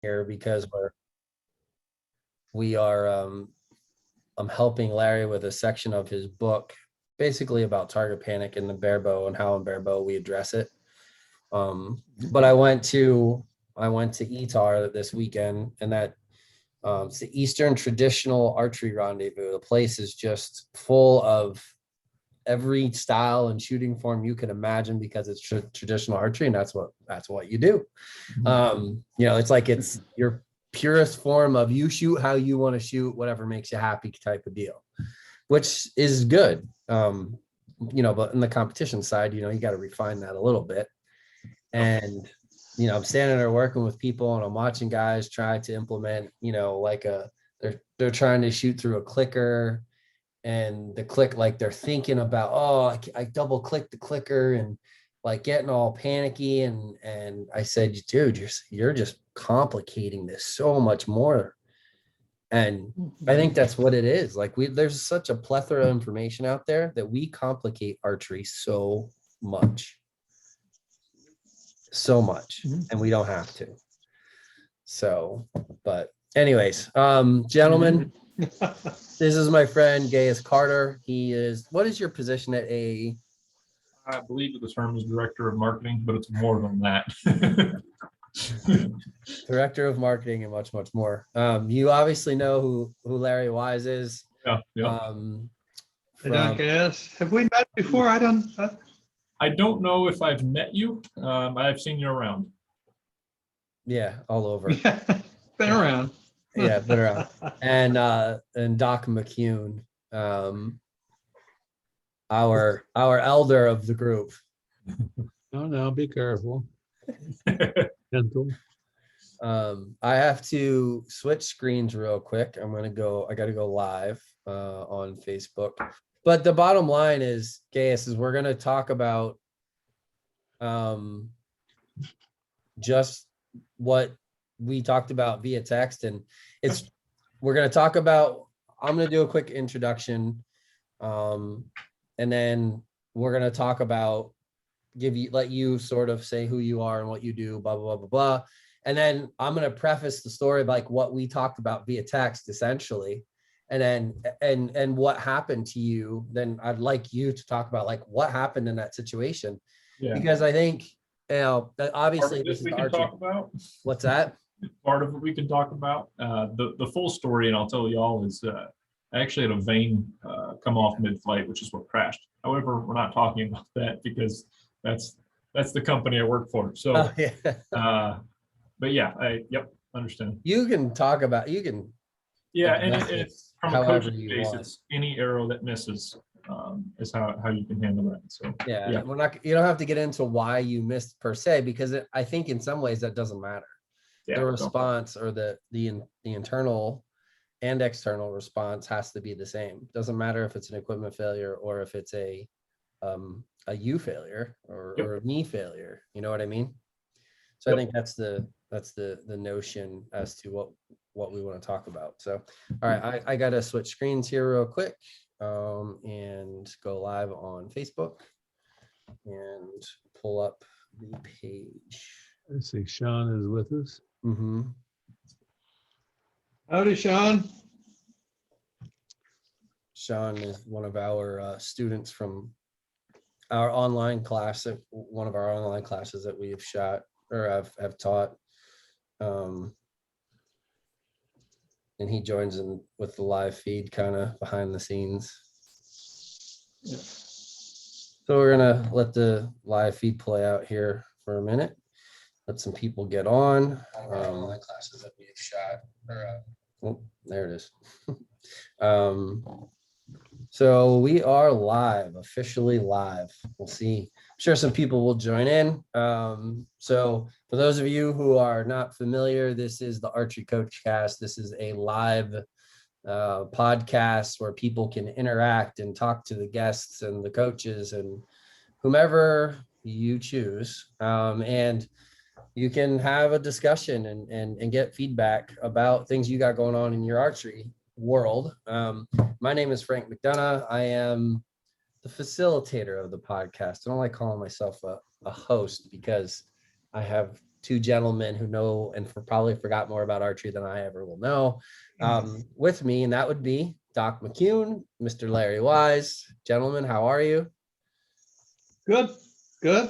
here because we are I'm helping Larry with a section of his book, basically about target panic in the barebow and how in barebow we address it. But I went to ETAR this weekend, and that it's the Eastern Traditional Archery Rendezvous. The place is just full of every style and shooting form you can imagine because it's traditional archery, and that's what you do. It's like it's your purest form of you shoot how you want to shoot, whatever makes you happy type of deal, which is good. But in the competition side, you got to refine that a little bit. And I'm standing there working with people, and I'm watching guys try to implement, they're trying to shoot through a clicker, and the click, like they're thinking about, oh, I double click the clicker, and like getting all panicky. And I said, dude, you're just complicating this so much more. And I think that's what it is. Like there's such a plethora of information out there that we complicate archery so much, and we don't have to. So, but anyways, gentlemen, this is my friend Gauis Carter. What is your position at AAE? I believe the term is director of marketing, but it's more than that. Director of marketing and much, much more. You obviously know who Larry Wise is. Yeah. I don't guess. Have we met before? I don't know if I've met you. I've seen you around. Yeah, all over. Been around. Yeah, been around. And Doc McCune, our elder of the group. No, be careful. Gentle. I have to switch screens real quick. I got to go live on Facebook. But the bottom line is, Gauis, we're going to talk about just what we talked about via text, and we're going to talk about, I'm going to do a quick introduction, and then we're going to talk about, let you sort of say who you are and what you do, blah, blah, blah, blah, blah. And then I'm going to preface the story like what we talked about via text, essentially. And then, and what happened to you. Then I'd like you to talk about like what happened in that situation. Yeah. Because I think, obviously this is we can talk about. What's that? Part of what we can talk about. The full story, and I'll tell y'all, is I actually had a vane come off mid-flight, which is what crashed. However, we're not talking about that because that's the company I work for. So, but yeah, understand. You can talk about, yeah, and it's from a coaching basis, any arrow that misses is how you can handle that. So yeah, you don't have to get into why you missed per se, because I think in some ways that doesn't matter. Yeah, the response or the internal and external response has to be the same. Doesn't matter if it's an equipment failure or if it's a you failure or a me failure. You know what I mean? So I think that's the notion as to what we want to talk about. So, all right, I got to switch screens here real quick and go live on Facebook and pull up the page. I see Sean is with us. Mm-hmm. Howdy, Sean. Sean is one of our students from our online class, one of our online classes that we have shot or have taught. And he joins in with the live feed kind of behind the scenes. Yeah. So we're gonna let the live feed play out here for a minute. Let some people get on. Online classes that we have shot. Oh, there it is. So we are live, officially live. We'll see. I'm sure some people will join in. So for those of you who are not familiar, this is the Archery Coach Cast. This is a live podcast where people can interact and talk to the guests and the coaches and whomever you choose. And you can have a discussion and get feedback about things you got going on in your archery world. My name is Frank McDonough. I am the facilitator of the podcast. I don't like calling myself a host because I have two gentlemen who know and probably forgot more about archery than I ever will know with me, and that would be Doc McCune, Mr. Larry Wise. Gentlemen, how are you? Good. Good.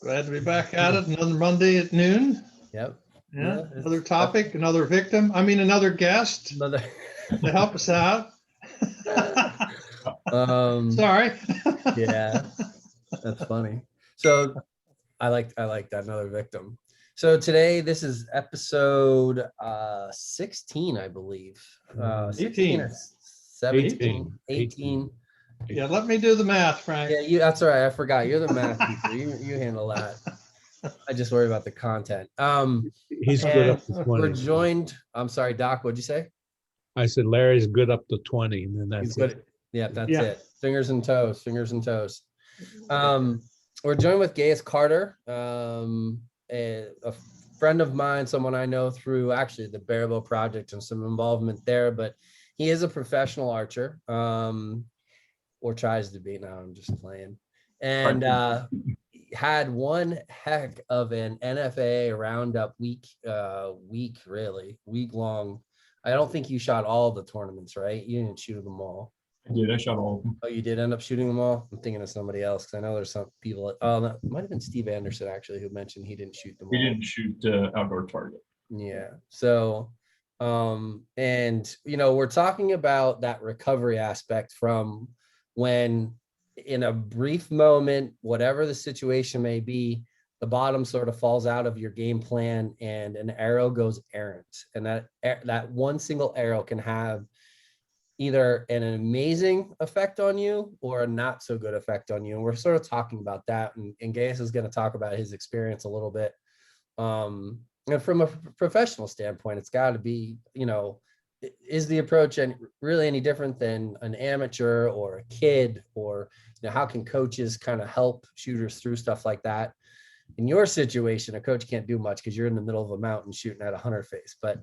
Glad to be back at it. Another Monday at noon. Yep. Yeah. Another topic, another victim. I mean, another guest Another. to help us out. Sorry. Yeah, that's funny. So I like that, another victim. So today, this is episode 16, I believe. 16 or 17, 18. Yeah, let me do the math, Frank. Yeah, that's all right. I forgot. You're the math teacher. You handle that. I just worry about the content. He's good up to 20. We're joined. I'm sorry, Doc. What'd you say? I said Larry's good up to 20, and then He's that's good. it. Yeah, that's it. Fingers and toes. We're joined with Gauis Carter, a friend of mine, someone I know through actually the Barebow Project and some involvement there, but he is a professional archer, or tries to be. Now I'm just playing. And had one heck of an NFAA roundup week long. I don't think you shot all the tournaments, right? You didn't shoot them all. I did. I shot all of them. Oh, you did end up shooting them all? I'm thinking of somebody else because I know there's some people. Oh, that might have been Steve Anderson actually who mentioned he didn't shoot them all. We didn't shoot outdoor target. Yeah. So, and we're talking about that recovery aspect from when, in a brief moment, whatever the situation may be, the bottom sort of falls out of your game plan and an arrow goes errant, and that one single arrow can have either an amazing effect on you or a not so good effect on you. And we're sort of talking about that. And Gauis is going to talk about his experience a little bit. And from a professional standpoint, it's got to be, is the approach really any different than an amateur or a kid? Or, how can coaches kind of help shooters through stuff like that? In your situation, a coach can't do much because you're in the middle of a mountain shooting at a hunter face. But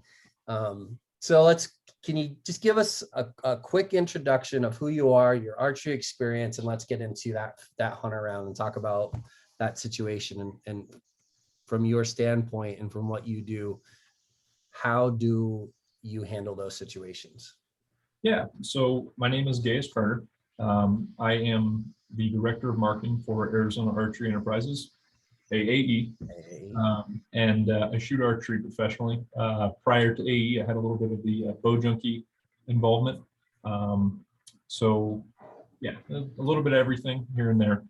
so can you just give us a quick introduction of who you are, your archery experience, and let's get into that hunter round and talk about that situation and from your standpoint and from what you do, how do you handle those situations? Yeah, so my name is Gauis Carter. I am the Director of Marketing for Arizona Archery Enterprises, AAE, and I shoot archery professionally. Prior to AE, I had a little bit of the bow junkie involvement. So yeah, a little bit of everything here and there.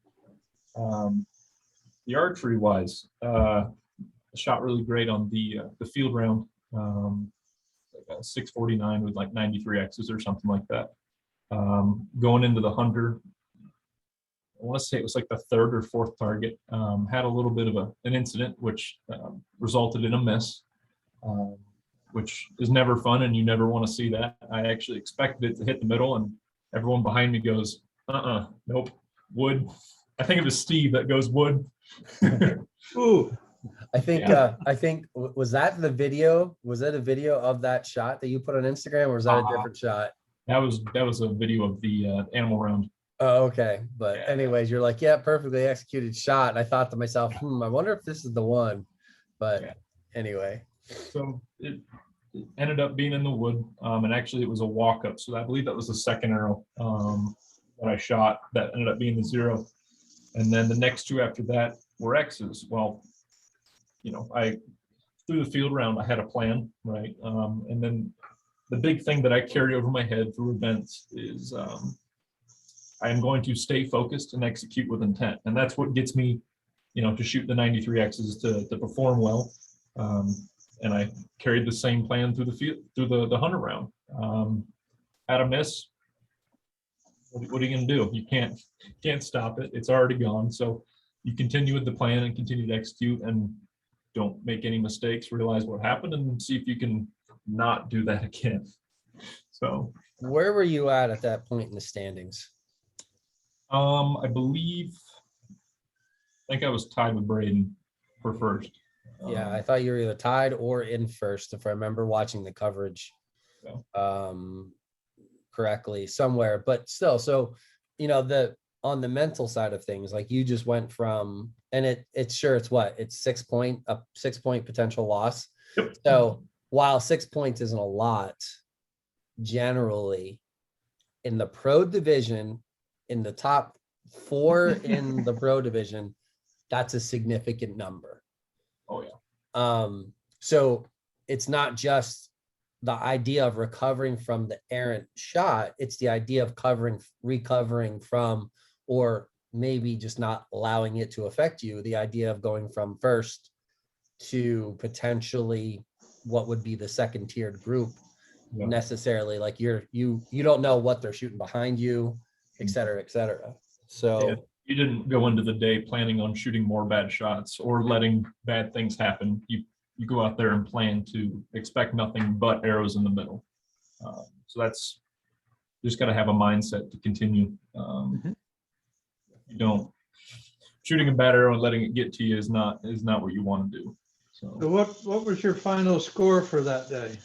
The archery wise, I shot really great on the field round, like a 649 with like 93 X's or something like that. Going into the hunter, I want to say it was like the third or fourth target, had a little bit of an incident which resulted in a miss, which is never fun and you never want to see that. I actually expected it to hit the middle and everyone behind me goes, nope, wood. I think it was Steve that goes wood. Ooh. I think was that the video? Was that a video of that shot that you put on Instagram, or was that a different shot? That was a video of the animal round. Oh, okay. But anyways, you're like, yeah, perfectly executed shot. And I thought to myself, I wonder if this is the one. But anyway. So it ended up being in the wood. And actually it was a walk up. So I believe that was the second arrow that I shot that ended up being the 0. And then the next 2 after that were X's. Well, I through the field round, I had a plan, right? And then the big thing that I carry over my head through events is I am going to stay focused and execute with intent. And that's what gets me, to shoot the 93 X's to perform well. And I carried the same plan through the field, through the hunter round. At a miss, what are you going to do? You can't stop it. It's already gone. So you continue with the plan and continue to execute and don't make any mistakes, realize what happened and see if you can not do that again. So where were you at that point in the standings? I think I was tied with Braden for first. Yeah, I thought you were either tied or in first, if I remember watching the coverage correctly somewhere. But still, so the on the mental side of things, like you just went from, and it's sure it's what, it's 6 point potential loss. Yep. So while 6 points isn't a lot, generally in the pro division, in the top 4 in the pro division, that's a significant number. Oh yeah. So it's not just the idea of recovering from the errant shot, it's the idea of recovering from, or maybe just not allowing it to affect you, the idea of going from first to potentially what would be the second tiered group. Yeah. Necessarily, like you don't know what they're shooting behind you, et cetera, et cetera. So Yeah. You didn't go into the day planning on shooting more bad shots or letting bad things happen. You go out there and plan to expect nothing but arrows in the middle. So that's, you just got to have a mindset to continue. You don't, shooting a bad arrow and letting it get to you is not what you want to do. So what was your final score for that day?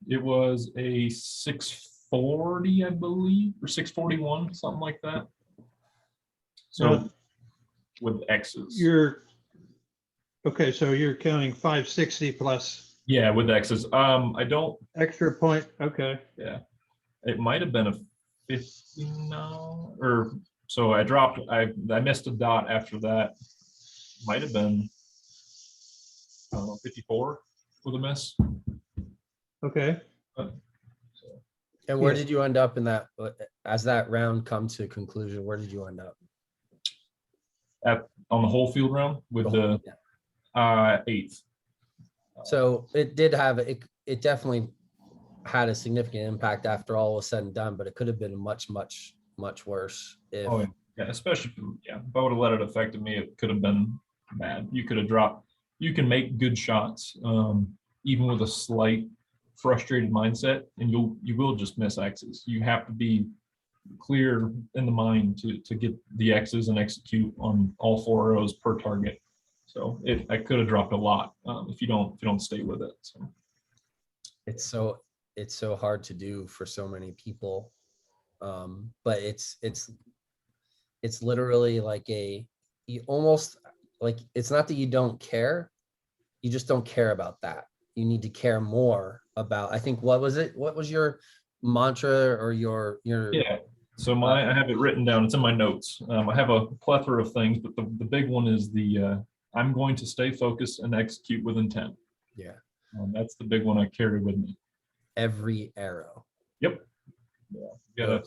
It was a 640, I believe, or 641, something like that. So with X's. Okay, so you're counting 560 plus. Yeah, with X's. I don't. Extra point. Okay. Yeah, it might have been a 50 now, or so I dropped. I missed a dot after that. Might have been, I don't know, 54 with a miss. Okay. and where did you end up in that, as that round come to conclusion, where did you end up? On the whole field round with the 8th. So it did have, it definitely had a significant impact after all was said and done, but it could have been much worse if Yeah, especially, if I would have let it affect me, it could have been bad. You could have dropped. You can make good shots, even with a slight frustrated mindset, and you will just miss X's. You have to be clear in the mind to get the X's and execute on all 4 arrows per target. So I could have dropped a lot if you don't stay with it. So it's so hard to do for so many people, but it's literally like you almost, like, it's not that you don't care, you just don't care about that. You need to care more about, I think, what was your mantra or your yeah. So I have it written down. It's in my notes. I have a plethora of things, but the big one is I'm going to stay focused and execute with intent. Yeah. That's the big one I carry with me. Every arrow. Yep. Yeah.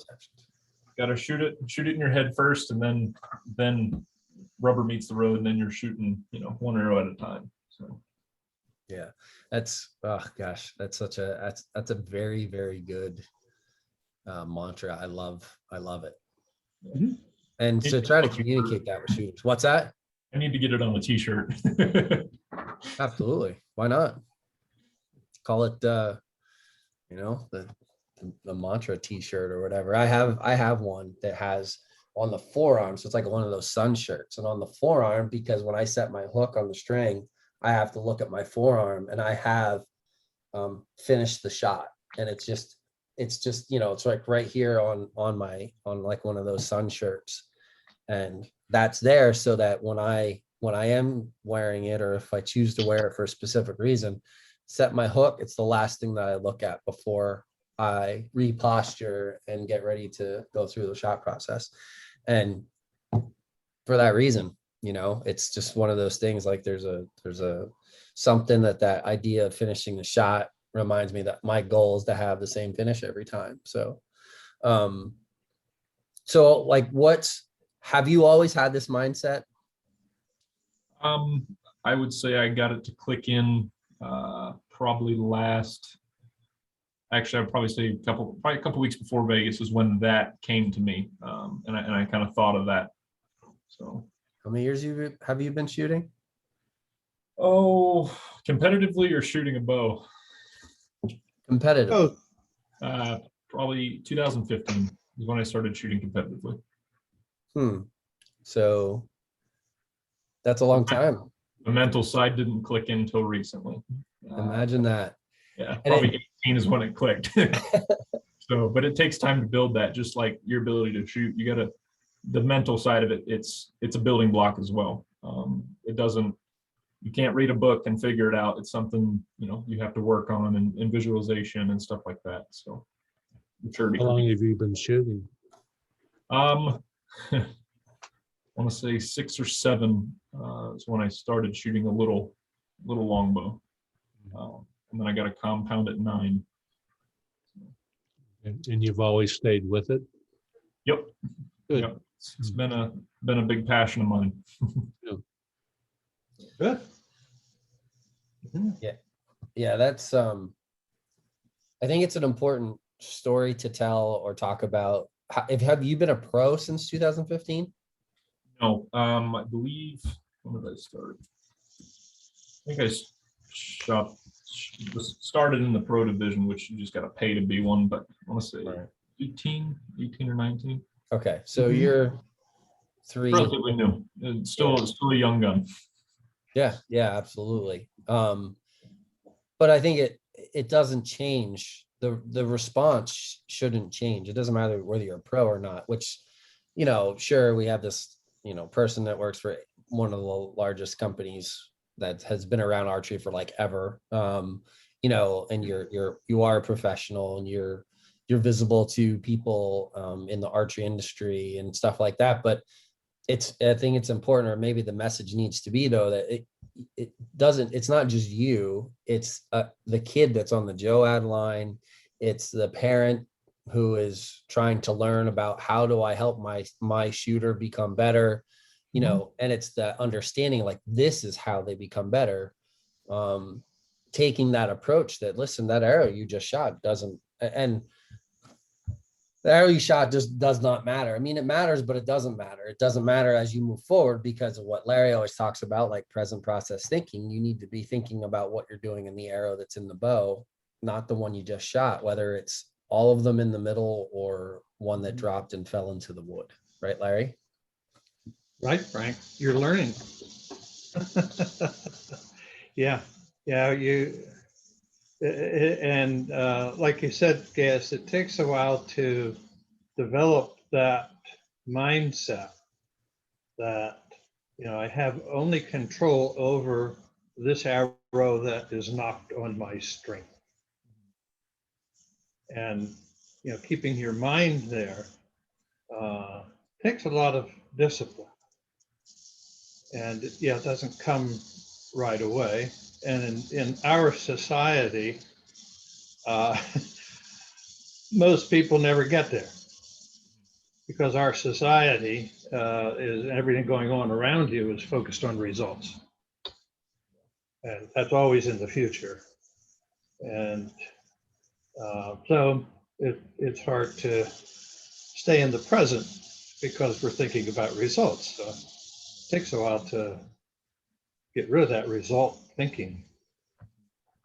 Gotta shoot it in your head first, and then rubber meets the road, and then you're shooting, 1 arrow at a time. So yeah, that's, oh gosh, that's a very, very good mantra. I love it. Mm-hmm. And so try to communicate that with shooters. What's that? I need to get it on a t-shirt. Absolutely. Why not? Call it the mantra t-shirt or whatever. I have one that has on the forearm, so it's like one of those sun shirts, and on the forearm, because when I set my hook on the string, I have to look at my forearm, and I have finished the shot, and it's just it's like right here on like one of those sun shirts, and that's there so that when I am wearing it, or if I choose to wear it for a specific reason, set my hook, it's the last thing that I look at before I reposture and get ready to go through the shot process. And for that reason, it's just one of those things, like there's a something that idea of finishing the shot reminds me that my goal is to have the same finish every time. So like, have you always had this mindset? I would say I got it to click in probably I'd probably say a couple weeks before Vegas is when that came to me, and I kind of thought of that. So how many years have you been shooting? Oh, competitively or shooting a bow? Competitive. Probably 2015 is when I started shooting competitively. So that's a long time. The mental side didn't click in until recently. Imagine that. Yeah, probably 18 is when it clicked. So, but it takes time to build that, just like your ability to shoot. You got to, the mental side of it, it's a building block as well. It doesn't, you can't read a book and figure it out. It's something, you have to work on and visualization and stuff like that. So maturity. How long have you been shooting? I want to say 6 or 7 is when I started shooting a little longbow. And then I got a compound at 9. And you've always stayed with it? Yep. Good. Yep. It's been a big passion of mine. Good. Yeah, that's I think it's an important story to tell or talk about. Have you been a pro since 2015? No, I believe, when did I start? I think I started in the pro division, which you just got to pay to be one, but I want to say 18 or 19. Okay, so you're 3. Relatively new. It's still a young gun. Yeah, absolutely. But I think it doesn't change. The response shouldn't change. It doesn't matter whether you're a pro or not, which, sure, we have this, person that works for one of the largest companies that has been around archery for like ever. And you are a professional and you're visible to people in the archery industry and stuff like that. But I think it's important, or maybe the message needs to be though, that it's not just you, it's the kid that's on the Joad line. It's the parent who is trying to learn about how do I help my shooter become better, and it's the understanding like this is how they become better. Taking that approach that, listen, that arrow you just shot doesn't, and the arrow you shot just does not matter. I mean, it matters, but it doesn't matter. It doesn't matter as you move forward because of what Larry always talks about, like present process thinking. You need to be thinking about what you're doing in the arrow that's in the bow, not the one you just shot, whether it's all of them in the middle or one that dropped and fell into the wood. Right, Larry? Right, Frank, you're learning. Yeah, and like you said, Gas, it takes a while to develop that mindset that, I have only control over this arrow that is knocked on my string. And, keeping your mind there takes a lot of discipline. And it doesn't come right away. And in our society, most people never get there because our society is everything going on around you is focused on results. And that's always in the future. And so it's hard to stay in the present because we're thinking about results. So it takes a while to get rid of that result thinking.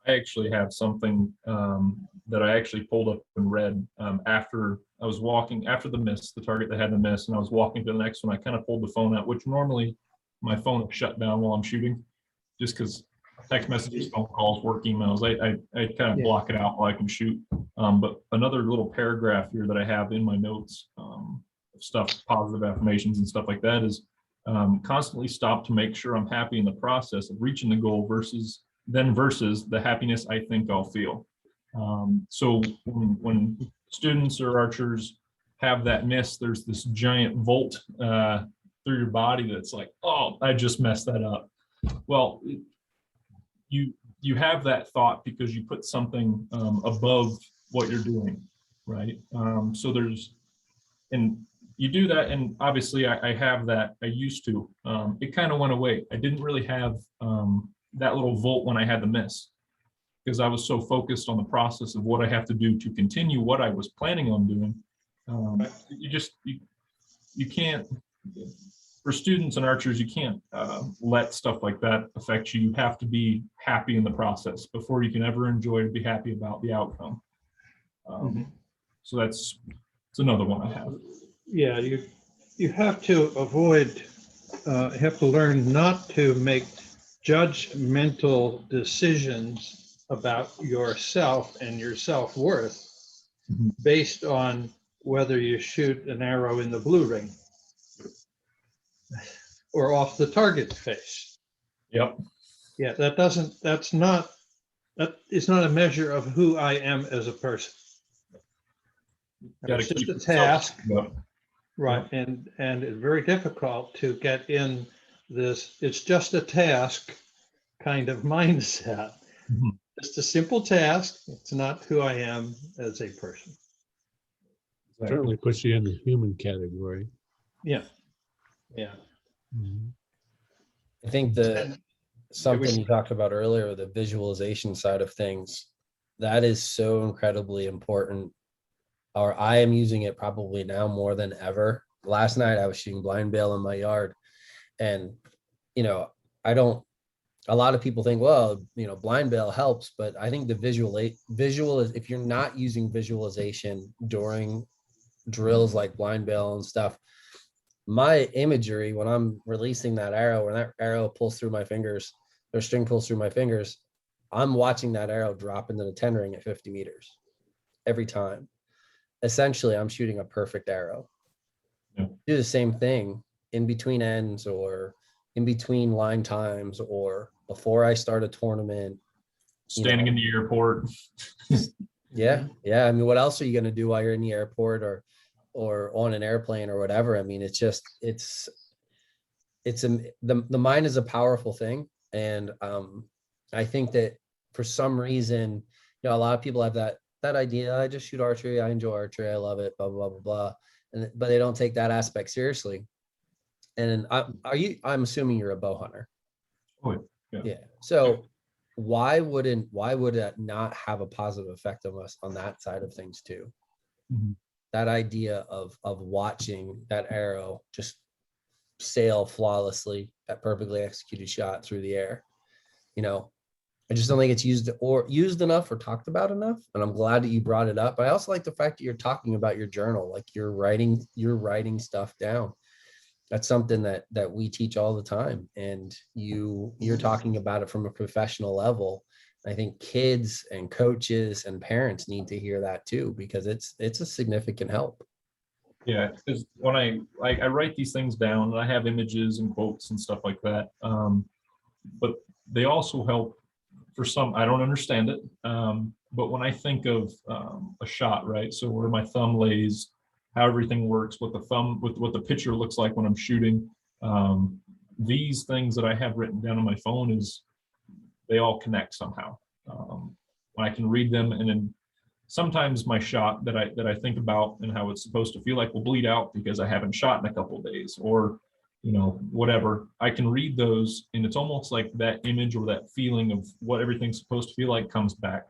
I actually have something that I actually pulled up and read after I was walking, after the miss, the target that had the miss, and I was walking to the next one. I kind of pulled the phone out, which normally my phone is shut down while I'm shooting, just because text messages, phone calls, work emails, I kind of block it out while I can shoot. But another little paragraph here that I have in my notes, stuff, positive affirmations and stuff like that, is constantly stop to make sure I'm happy in the process of reaching the goal versus the happiness I think I'll feel. So when students or archers have that miss, there's this giant volt through your body that's like, oh, I just messed that up. Well, you have that thought because you put something above what you're doing, right? So and you do that, and obviously I have that. I used to. It kind of went away. I didn't really have that little volt when I had the miss because I was so focused on the process of what I have to do to continue what I was planning on doing. You can't, for students and archers, you can't let stuff like that affect you. You have to be happy in the process before you can ever enjoy and be happy about the outcome. So it's another one I have. Yeah, you have to avoid, have to learn not to make judgmental decisions about yourself and your self-worth Mhm. based on whether you shoot an arrow in the blue ring or off the target face. Yep. Yeah, that's not, that is not a measure of who I am as a person. Got to It's just keep a yourself. task, Yep. right? And it's very difficult to get in this, it's just a task kind of mindset. Mhm. Just a simple task. It's not who I am as a person. Exactly. Certainly puts you in the human category. Yeah. Yeah. Mhm. I think And something you talked about earlier, the visualization side of things, that is so incredibly important. Or I am using it probably now more than ever. Last night I was shooting blind bale in my yard, and you know, I don't. A lot of people think, well, blind bale helps, but I think the visual is, if you're not using visualization during drills like blind bale and stuff, my imagery when I'm releasing that arrow, when that arrow pulls through my fingers, or string pulls through my fingers, I'm watching that arrow drop into the 10 ring at 50 meters every time. Essentially, I'm shooting a perfect arrow. Yeah. Do the same thing in between ends, or in between line times, or before I start a tournament. Standing in the airport. Yeah. I mean, what else are you going to do while you're in the airport or on an airplane or whatever? I mean, the mind is a powerful thing. And I think that for some reason, a lot of people have that idea. I just shoot archery. I enjoy archery. I love it, blah, blah, blah, blah. But they don't take that aspect seriously. And I'm assuming you're a bow hunter. Oh, yeah. Yeah. So why would that not have a positive effect on us on that side of things too? Mhm. That idea of watching that arrow just sail flawlessly, that perfectly executed shot through the air. I just don't think it's used enough or talked about enough. And I'm glad that you brought it up. I also like the fact that you're talking about your journal, like you're writing stuff down. That's something that we teach all the time. And you're talking about it from a professional level. I think kids and coaches and parents need to hear that too, because it's a significant help. Yeah, because when I write these things down, and I have images and quotes and stuff like that. But they also help for some. I don't understand it, but when I think of a shot, right? So where my thumb lays, how everything works, what the picture looks like when I'm shooting. These things that I have written down on my phone they all connect somehow. When I can read them, and then sometimes my shot that I think about and how it's supposed to feel like will bleed out because I haven't shot in a couple of days, or whatever. I can read those, and it's almost like that image or that feeling of what everything's supposed to feel like comes back.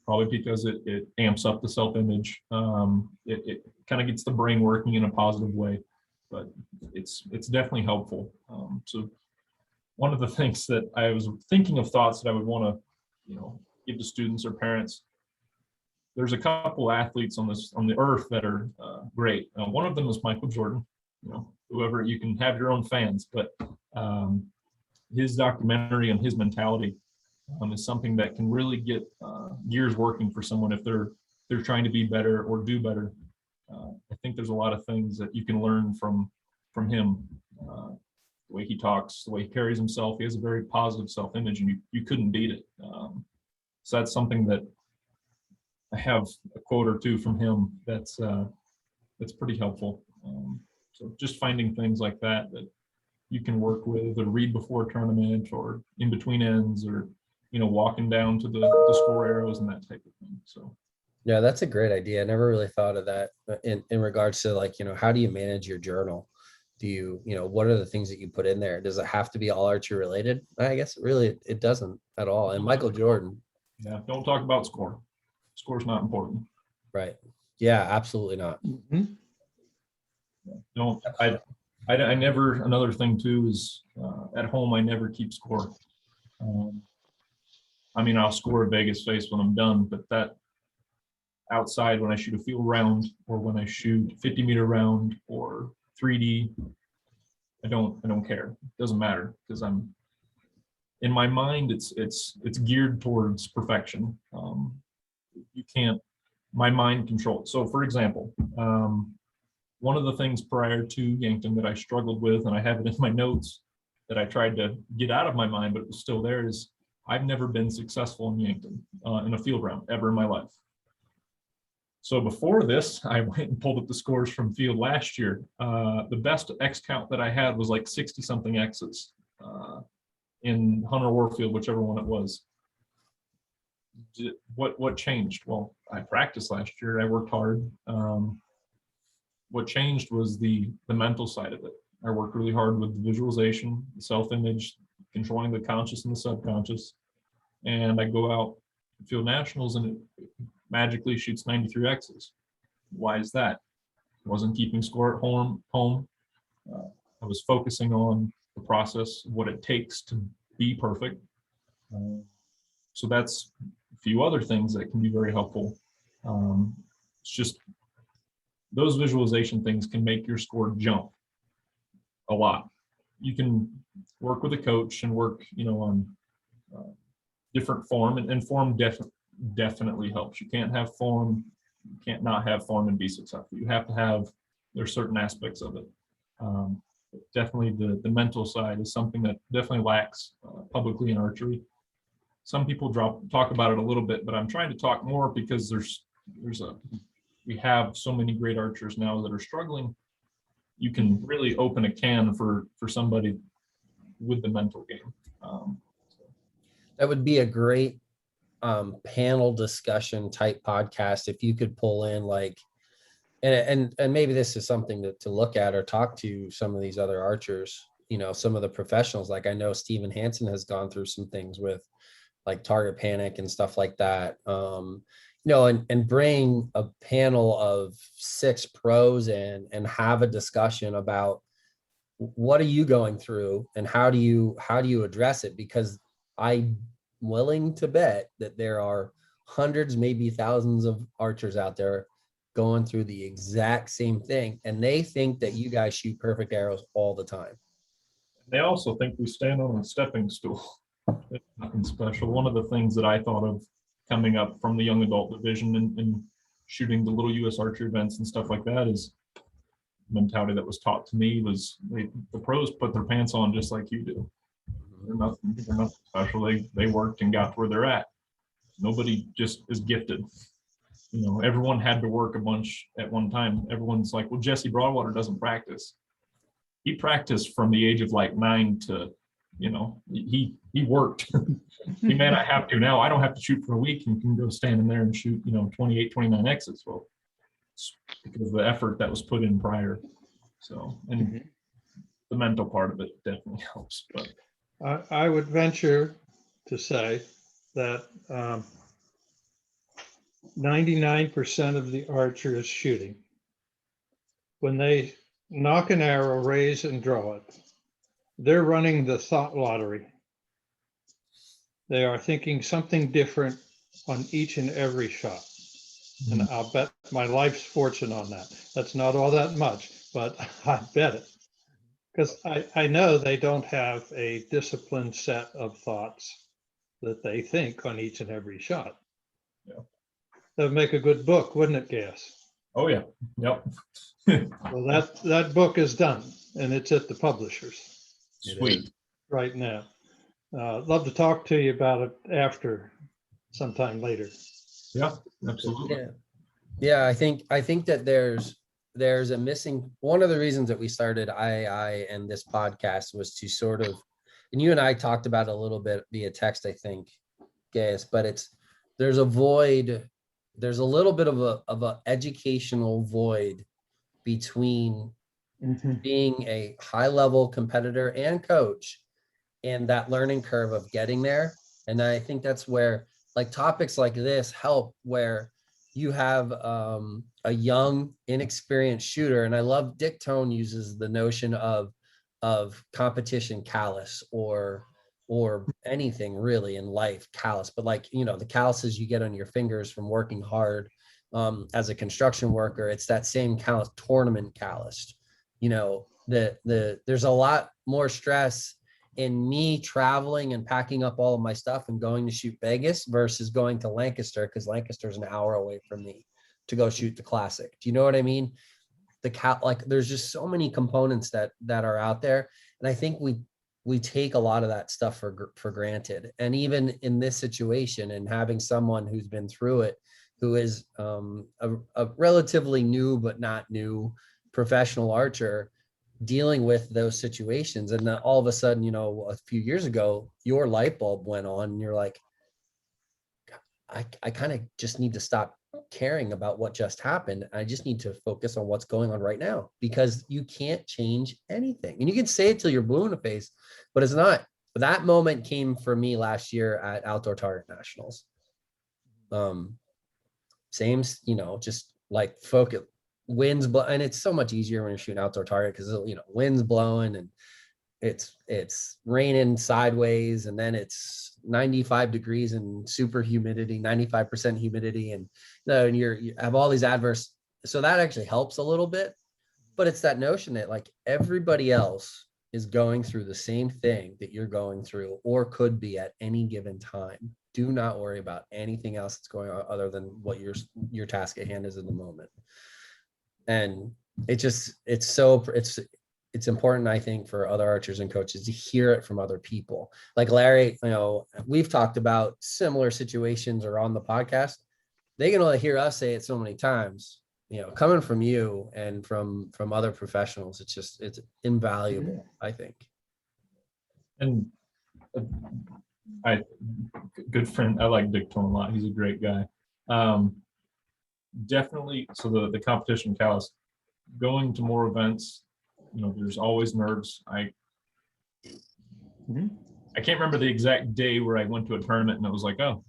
Probably because it amps up the self-image. It kind of gets the brain working in a positive way, but it's definitely helpful. So one of the things that I was thinking of thoughts that I would want to, give to students or parents. There's a couple athletes on the earth that are great. One of them is Michael Jordan. Whoever, you can have your own fans, but his documentary and his mentality is something that can really get gears working for someone if they're trying to be better or do better. I think there's a lot of things that you can learn from him. The way he talks, the way he carries himself, he has a very positive self-image, and you couldn't beat it. So that's something that I have a quote or two from him that's pretty helpful. So just finding things like that you can work with or read before a tournament or in between ends, or walking down to the score arrows and that type of thing. So Yeah, that's a great idea. I never really thought of that in regards to, like, how do you manage your journal? Do you, what are the things that you put in there? Does it have to be all archery related? I guess really it doesn't at all. And Michael Jordan. Yeah, don't talk about score. Score's not important. Right. Yeah, absolutely not. Mhm. Don't. I never. Another thing too is at home I never keep score. I mean, I'll score a Vegas face when I'm done, but that outside, when I shoot a field round or when I shoot 50-meter round or 3D, I don't care. It doesn't matter, because I'm in my mind it's geared towards perfection. You can't my mind control. So for example, one of the things prior to Yankton that I struggled with, and I have it in my notes that I tried to get out of my mind, but it was still there, is I've never been successful in Yankton in a field round ever in my life. So before this, I went and pulled up the scores from field last year. The best X count that I had was like 60 something X's in Hunter Warfield, whichever one it was. What changed? Well, I practiced last year. I worked hard. What changed was the mental side of it. I worked really hard with the visualization, the self-image, controlling the conscious and the subconscious. And I go out field nationals and it magically shoots 93 X's. Why is that? I wasn't keeping score at home. I was focusing on the process, what it takes to be perfect. So that's a few other things that can be very helpful. It's just those visualization things can make your score jump a lot. You can work with a coach and work, on different form, and form definitely helps. You can't have form, you can't not have form and be successful. You have to have, there's certain aspects of it. Definitely the mental side is something that definitely lacks publicly in archery. Some people talk about it a little bit, but I'm trying to talk more because we have so many great archers now that are struggling. You can really open a can for somebody with the mental game. That would be a great panel discussion type podcast if you could pull in like, and maybe this is something to look at or talk to some of these other archers, some of the professionals. Like I know Steven Hansen has gone through some things with like target panic and stuff like that. And bring a panel of 6 pros in and have a discussion about what are you going through and how do you address it? Because I'm willing to bet that there are hundreds, maybe thousands of archers out there going through the exact same thing. And they think that you guys shoot perfect arrows all the time. They also think we stand on a stepping stool. It's nothing special. One of the things that I thought of coming up from the young adult division and shooting the little U.S. archery events and stuff like that is mentality that was taught to me was the pros put their pants on just like you do. They're nothing special. They worked and got where they're at. Nobody just is gifted. Everyone had to work a bunch at one time. Everyone's like, well, Jesse Broadwater doesn't practice. He practiced from the age of like 9 to, he worked. He may not have to now. I don't have to shoot for a week and can go stand in there and shoot, 28, 29 X's. Well, it's because of the effort that was put in prior. So, and the mental part of it definitely helps. But I would venture to say that 99% of the archers shooting, when they knock an arrow, raise and draw it, they're running the thought lottery. They are thinking something different on each and every shot. And I'll bet my life's fortune on that. That's not all that much, but I bet it. Because I know they don't have a disciplined set of thoughts that they think on each and every shot. Yeah. That would make a good book, wouldn't it, Gas? Oh yeah, yep. Well, that book is done, and it's at the publishers. Sweet. Right now. Love to talk to you about it after, sometime later. Yeah, absolutely. Yeah. I think that there's a missing, one of the reasons that we started II and this podcast was to sort of, and you and I talked about it a little bit via text, I think, Gaius, but there's a void, there's a little bit of a educational void between being a high level competitor and coach and that learning curve of getting there. And I think that's where like topics like this help, where you have a young, inexperienced shooter. And I love Dick Tone uses the notion of competition callous or anything really in life callous, but like, the calluses you get on your fingers from working hard as a construction worker, it's that same callus, tournament calloused. There's a lot more stress in me traveling and packing up all of my stuff and going to shoot Vegas versus going to Lancaster, because Lancaster is an hour away from me. to go shoot the classic. Do you know what I mean? Like there's just so many components that are out there. And I think we take a lot of that stuff for granted. And even in this situation, and having someone who's been through it, who is a relatively new, but not new professional archer, dealing with those situations. And then all of a sudden, a few years ago, your light bulb went on and you're like, I kind of just need to stop caring about what just happened. I just need to focus on what's going on right now, because you can't change anything. And you can say it till you're blue in the face, but it's not. That moment came for me last year at Outdoor Target Nationals. Same, just like focus, winds blow, and it's so much easier when you're shooting outdoor target because winds blowing and it's raining sideways, and then it's 95 degrees and super humidity, 95% humidity, and you have all these adverse. So that actually helps a little bit, but it's that notion that like everybody else is going through the same thing that you're going through or could be at any given time. Do not worry about anything else that's going on other than what your task at hand is in the moment. And it's important, I think, for other archers and coaches to hear it from other people. Like Larry, we've talked about similar situations or on the podcast. They can only hear us say it so many times, coming from you and from other professionals. It's invaluable, I think. And good friend, I like Dick Torn a lot. He's a great guy. Definitely. So the competition callus, going to more events, there's always nerves. I can't remember the exact day where I went to a tournament and it was like, oh,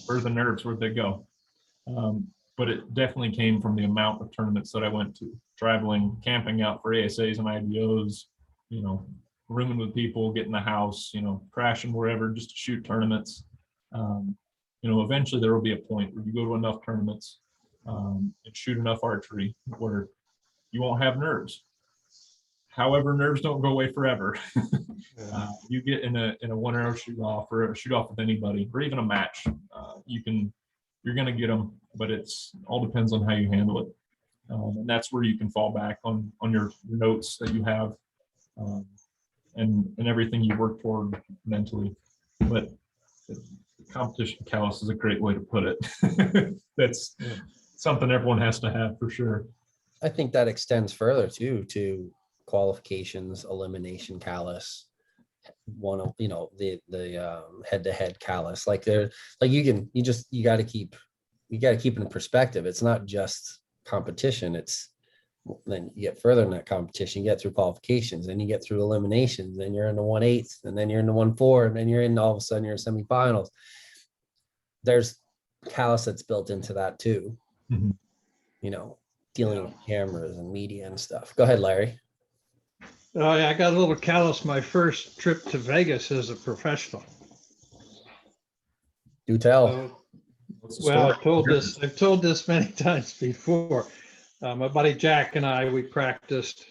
where's the nerves? Where'd they go? But it definitely came from the amount of tournaments that I went to, traveling, camping out for ASAs and IDOs, rooming with people, getting the house, crashing wherever just to shoot tournaments. Eventually there will be a point where you go to enough tournaments and shoot enough archery where you won't have nerves. However, nerves don't go away forever. You get in a 1 hour shoot off or a shoot off with anybody, or even a match, you're going to get them, but it's all depends on how you handle it. And that's where you can fall back on your notes that you have, and everything you work toward mentally. But competition callus is a great way to put it. That's something everyone has to have for sure. I think that extends further too, to qualifications, elimination callus, the head-to-head callus. Like you got to keep it in perspective. It's not just competition. Then you get further in that competition, you get through qualifications, then you get through eliminations, then you're in the 1/8, and then you're in the 1/4, and then you're in, all of a sudden you're in semifinals. There's callus that's built into that too. Mm-hmm. Dealing with cameras and media and stuff. Go ahead, Larry. Oh yeah, I got a little callus my first trip to Vegas as a professional. Do tell. Well, I've told this many times before. My buddy Jack and I, we practiced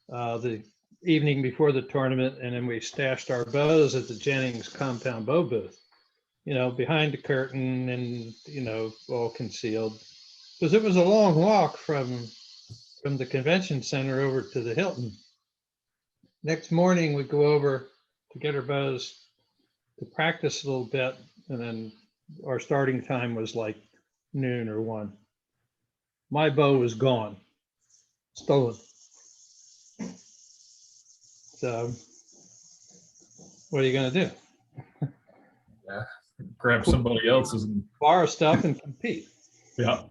the evening before the tournament, and then we stashed our bows at the Jennings compound bow booth, behind the curtain and, all concealed. Because it was a long walk from the convention center over to the Hilton. Next morning, we go over to get our bows to practice a little bit, and then our starting time was like noon or 1. My bow was gone, stolen. So, what are you going to do? Yeah, grab somebody else's and borrow stuff and compete. Yeah.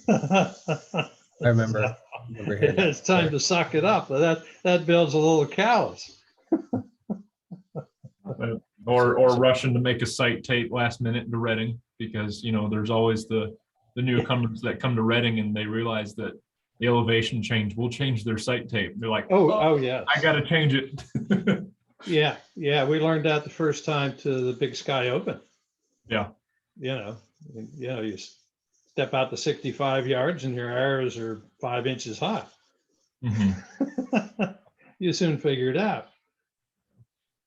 I remember It's time to suck it up. But that builds a little callus. Or rushing to make a sight tape last minute into Reading, because there's always the newcomers that come to Reading and they realize that the elevation change will change their sight tape. They're like, oh yeah, I got to change it. yeah, we learned that the first time to the Big Sky Open. Yeah. You step out to 65 yards and your arrows are 5 inches high. Mm-hmm. You soon figure it out.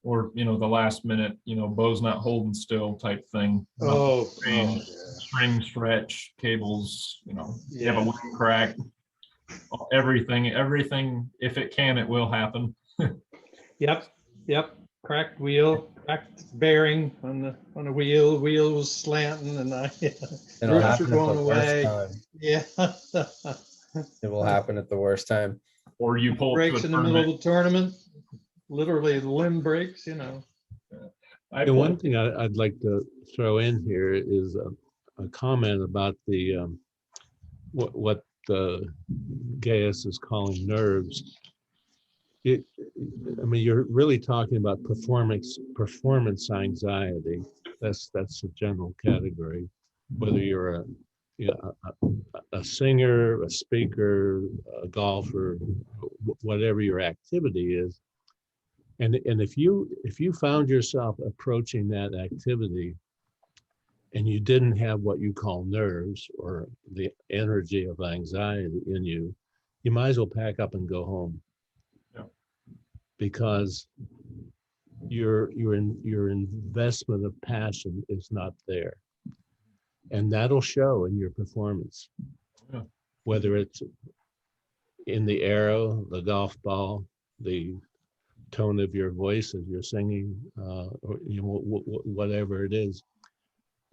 or, the last minute, bow's not holding still type thing. Oh, String, string stretch, cables, you have a yeah. wing crack, everything, if it can, it will happen. Yep. Cracked wheel, cracked bearing on the wheel was slanting, and It'll roots are happen at going the worst away. time. Yeah. It will happen at the worst time. Or you pull up to Breaks a in the middle of tournament. the tournament. Literally, the limb breaks. I The pull- one thing I'd like to throw in here is a comment about the what Gaius is calling nerves. I mean, you're really talking about performance anxiety. That's a general category. Whether you're a singer, a speaker, a golfer, whatever your activity is, and if you found yourself approaching that activity and you didn't have what you call nerves or the energy of anxiety in you, you might as well pack up and go home. Yeah. Because your investment of passion is not there, and that'll show in your performance. Yeah. Whether it's in the arrow, the golf ball, the tone of your voice as you're singing, or whatever it is.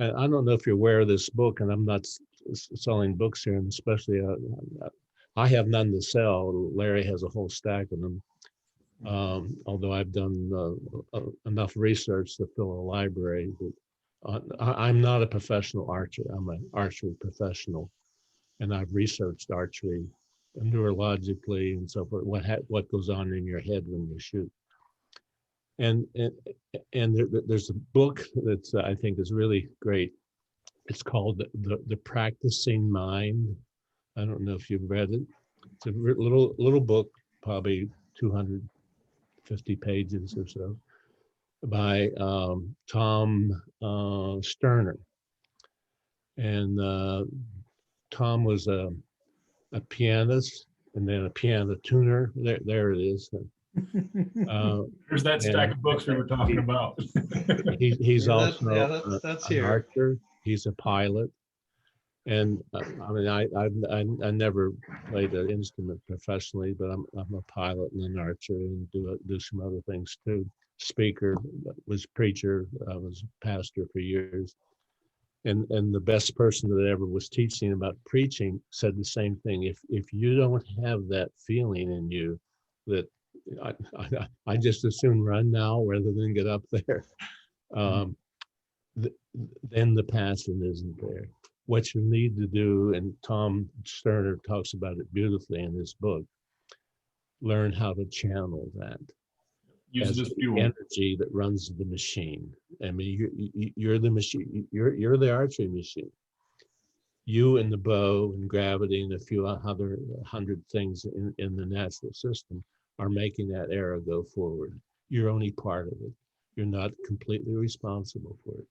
And I don't know if you're aware of this book, and I'm not selling books here, and especially I have none to sell. Larry has a whole stack of them. Although I've done enough research to fill a library. But I'm not a professional archer. I'm an archery professional, and I've researched archery neurologically and so forth. What goes on in your head when you shoot? And there's a book that I think is really great. It's called the Practicing Mind. I don't know if you've read it. It's a little book, probably 250 pages or so, by Tom Sterner. And Tom was a pianist and then a piano tuner. There it is. There's that stack of books we were talking about. He's Yeah, also that's an here. archer. He's a pilot. And I mean, I never played an instrument professionally, but I'm a pilot and an archer and do some other things too. Speaker, was preacher, was pastor for years. And the best person that ever was teaching about preaching said the same thing. If you don't have that feeling in you that I just as soon run now rather than get up there, then the passion isn't there. What you need to do, and Tom Sterner talks about it beautifully in his book, learn how to channel that. Use As it as the fuel. energy that runs the machine. I mean, you're the machine. You're the archery machine. You and the bow and gravity and a few other 100 things in the natural system are making that arrow go forward. You're only part of it. You're not completely responsible for it.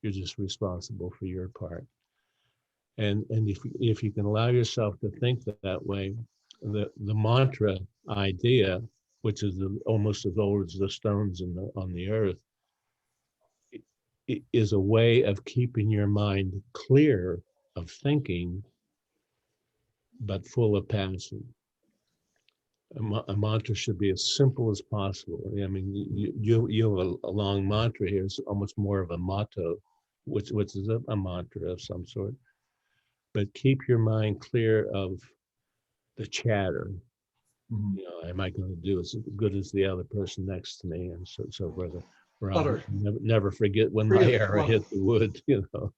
You're just responsible for your part. And if you can allow yourself to think that way, the mantra idea, which is almost as old as the stones on the earth, is a way of keeping your mind clear of thinking, but full of passion. A mantra should be as simple as possible. I mean, you have a long mantra here. It's almost more of a motto, which is a mantra of some sort. But keep your mind clear of the chatter. Mhm. You know, am I going to do as good as the other person next to me, and so forth. Or I'll Clutter. never forget when Free my of arrow clutter. hit the wood. You know,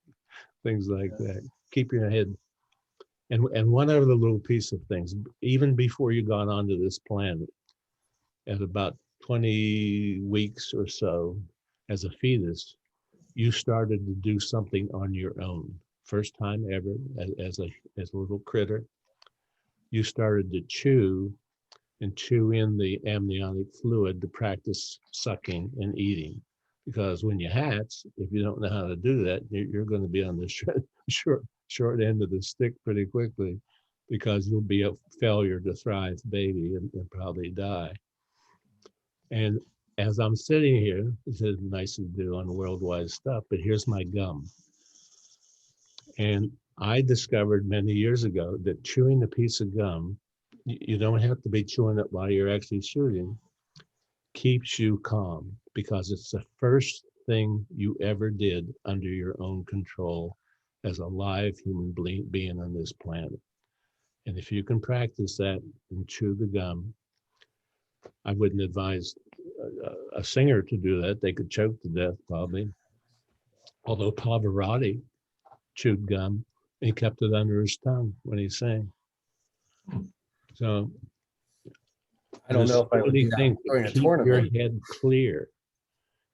things like that. Keep your head. And one other little piece of things, even before you got onto this planet, at about 20 weeks or so, as a fetus, you started to do something on your own. First time ever, as a little critter, you started to chew in the amniotic fluid to practice sucking and eating. Because when you hatch, if you don't know how to do that, you're going to be on the short end of the stick pretty quickly, because you'll be a failure to thrive baby and probably die. And as I'm sitting here, this is nice to do on worldwide stuff, but here's my gum. And I discovered many years ago that chewing a piece of gum, you don't have to be chewing it while you're actually shooting, keeps you calm because it's the first thing you ever did under your own control as a live human being on this planet. And if you can practice that and chew the gum, I wouldn't advise a singer to do that. They could choke to death probably. Although Pavarotti chewed gum and kept it under his tongue when he sang. So I don't know if I would do that during a keep your tournament. head clear.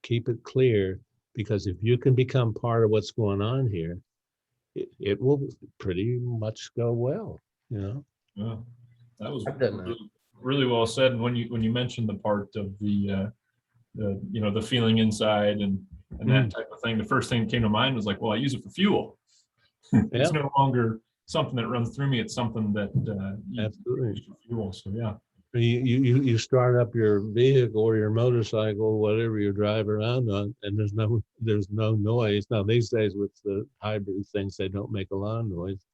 Keep it clear, because if you can become part of what's going on here, it will pretty much go well, you know. Yeah, that was I've done that. really well said. And when you mentioned the part of the the feeling inside and that type of thing, the first thing that came to mind was like, well, I use it for fuel. It's no longer something that runs through me. It's something that Absolutely. use for fuel. So yeah. You start up your vehicle or your motorcycle, whatever you drive around on, and there's no noise. Now these days with the hybrid things, they don't make a lot of noise,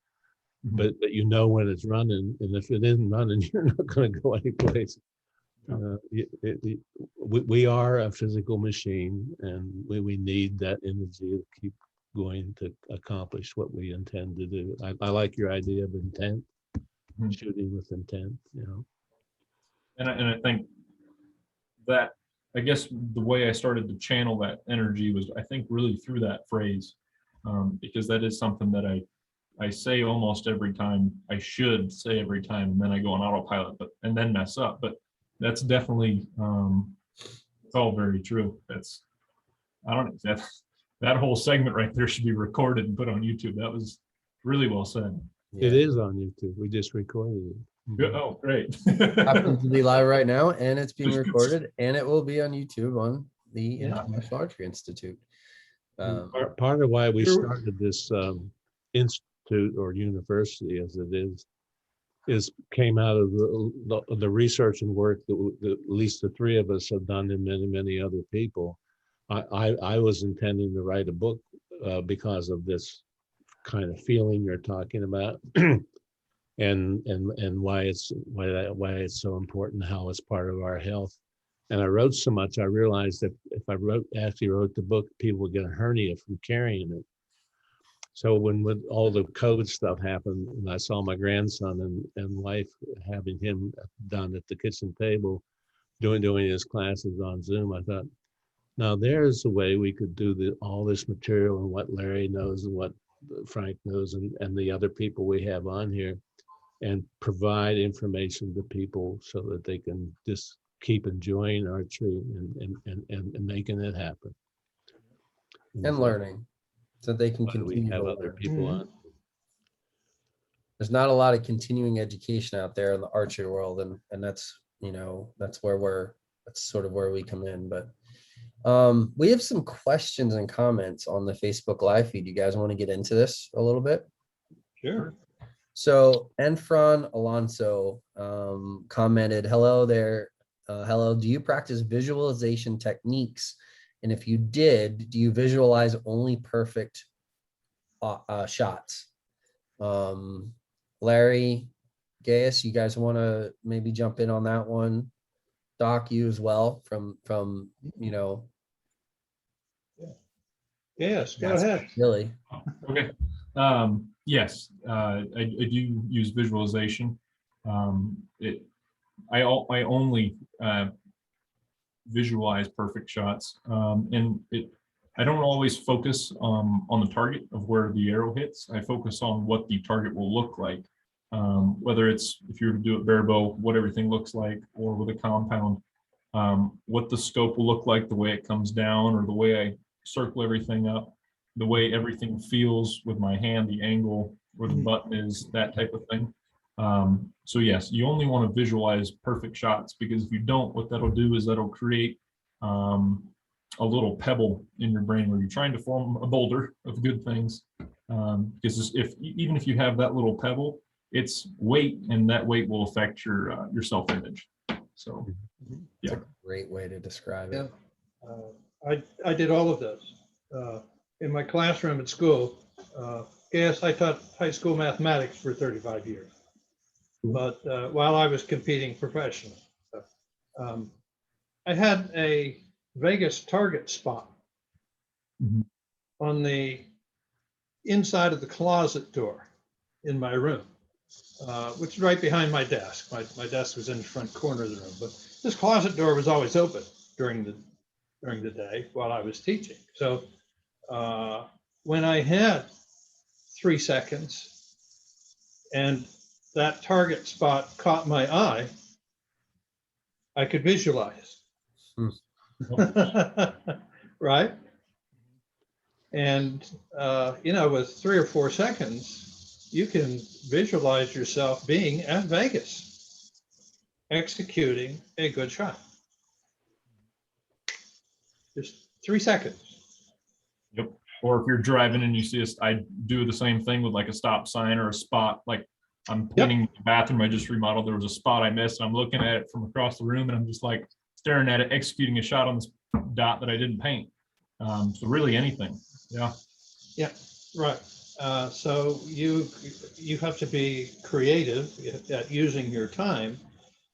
but you know when it's running, and if it isn't running, you're not going to go anyplace. We are a physical machine, and we need that energy to keep going to accomplish what we intend to do. I like your idea of intent, shooting with intent, you know. And I think that, I guess the way I started to channel that energy was, I think, really through that phrase, because that is something that I say almost every time. I should say every time, and then I go on autopilot, and then mess up. But that's definitely, it's all very true. I don't know, that whole segment right there should be recorded and put on YouTube. That was really well said. It is on YouTube. We just recorded it. Oh, great. Happens to be live right now, and it's being recorded, and it will be on YouTube on the International Archery Institute. Part of why we started this institute or university, as it is came out of the research and work that at least the three of us have done, and many other people. I was intending to write a book because of this kind of feeling you're talking about. And why it's so important, how it's part of our health. And I wrote so much, I realized that if I actually wrote the book, people would get a hernia from carrying it. So when all the COVID stuff happened, and I saw my grandson and wife having him done at the kitchen table, doing his classes on Zoom, I thought, now there's a way we could do all this material and what Larry knows and what Frank knows and the other people we have on here, and provide information to people so that they can just keep enjoying archery and making it happen. And learning, so they can continue. We have other people on. There's not a lot of continuing education out there in the archery world, and that's that's sort of where we come in. But we have some questions and comments on the Facebook Live feed. You guys want to get into this a little bit? Sure. So Enfran Alonso commented, hello there. Hello, do you practice visualization techniques? And if you did, do you visualize only perfect shots? Larry, Gauis, you guys want to maybe jump in on that one? Doc, you as well from Yes, go ahead. Really? Okay. Yes, I do use visualization. I only visualize perfect shots, and I don't always focus on the target of where the arrow hits. I focus on what the target will look like, whether it's, if you were to do it bare bow, what everything looks like, or with a compound, what the scope will look like, the way it comes down, or the way I circle everything up, the way everything feels with my hand, the angle where the button is, that type of thing. So yes, you only want to visualize perfect shots, because if you don't, what that'll do is that'll create a little pebble in your brain where you're trying to form a boulder of good things. Because even if you have that little pebble, it's weight, and that weight will affect your self-image. So It's a great way to describe it. I did all of those. In my classroom at school, yes, I taught high school mathematics for 35 years. But while I was competing professionally, I had a Vegas target spot Mhm. on the inside of the closet door in my room, which is right behind my desk. My desk was in the front corner of the room, but this closet door was always open during the day while I was teaching. So when I had 3 seconds and that target spot caught my eye, I could visualize. Right? And, with 3 or 4 seconds, you can visualize yourself being at Vegas, executing a good shot. Just 3 seconds. Yep. Or if you're driving and you see us, I do the same thing with like a stop sign or a spot. Like I'm painting the bathroom I just remodeled. There was a spot I missed. I'm looking at it from across the room and I'm just like staring at it, executing a shot on this dot that I didn't paint. So really anything. Yeah. Yeah, right. So you have to be creative at using your time,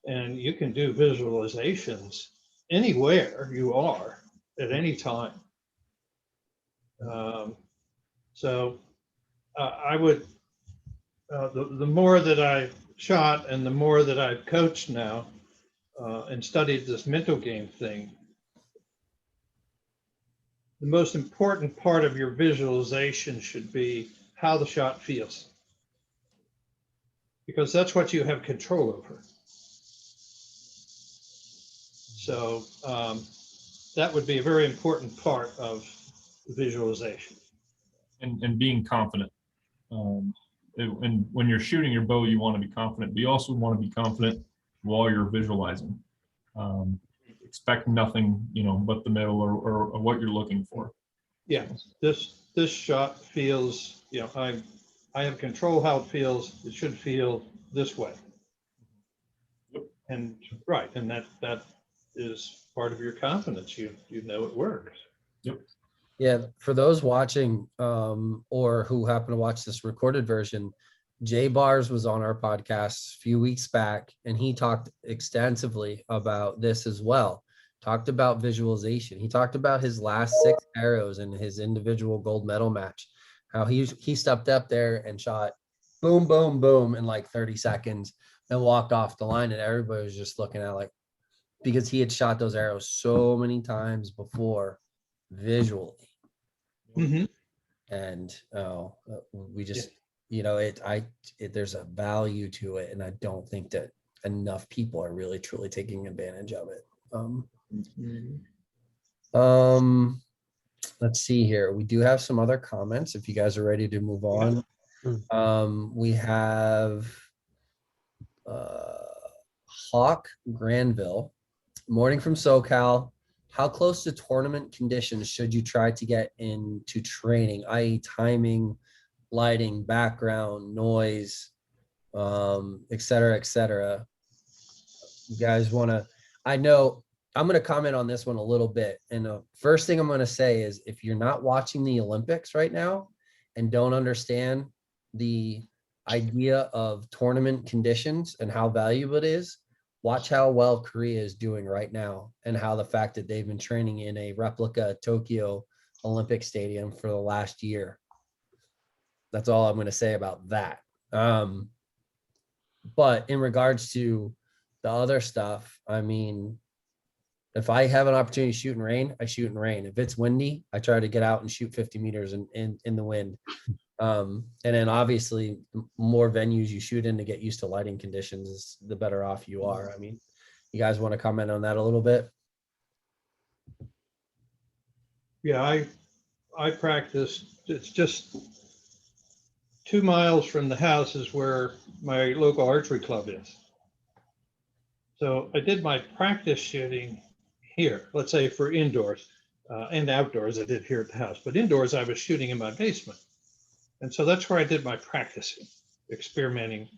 and you can do visualizations anywhere you are at any time. So I would, the more that I've shot and the more that I've coached now and studied this mental game thing, the most important part of your visualization should be how the shot feels, because that's what you have control over. So that would be a very important part of visualization. And being confident. And when you're shooting your bow, you want to be confident, but you also want to be confident while you're visualizing. Expect nothing, but the middle or what you're looking for. Yeah, this shot feels, I have control how it feels. It should feel this way. Yep. And right, and that is part of your confidence. You know it works. Yep. Yeah, for those watching or who happen to watch this recorded version, Jay Bars was on our podcast a few weeks back, and he talked extensively about this as well. Talked about visualization. He talked about his last 6 arrows in his individual gold medal match, how he stepped up there and shot boom, boom, boom in like 30 seconds and walked off the line, and everybody was just looking at like, because he had shot those arrows so many times before visually. Mm-hmm. And we just there's a value to it, and I don't think that enough people are really truly taking advantage of it. Let's see here, we do have some other comments if you guys are ready to move on. We have Hawk Granville. Morning from SoCal. How close to tournament conditions should you try to get into training, i.e. timing, lighting, background, noise, et cetera, et cetera? You guys want to, I know I'm going to comment on this one a little bit. And the first thing I'm going to say is, if you're not watching the Olympics right now and don't understand the idea of tournament conditions and how valuable it is, watch how well Korea is doing right now, and how the fact that they've been training in a replica Tokyo Olympic Stadium for the last year. That's all I'm going to say about that. But in regards to the other stuff, I mean, if I have an opportunity to shoot in rain, I shoot in rain. If it's windy, I try to get out and shoot 50 meters in the wind. And then obviously more venues you shoot in to get used to lighting conditions, the better off you are. I mean, you guys want to comment on that a little bit? Yeah, I practice. It's just 2 miles from the house is where my local archery club is. So I did my practice shooting here, let's say for indoors and outdoors. I did here at the house, but indoors I was shooting in my basement. And so that's where I did my practicing, experimenting,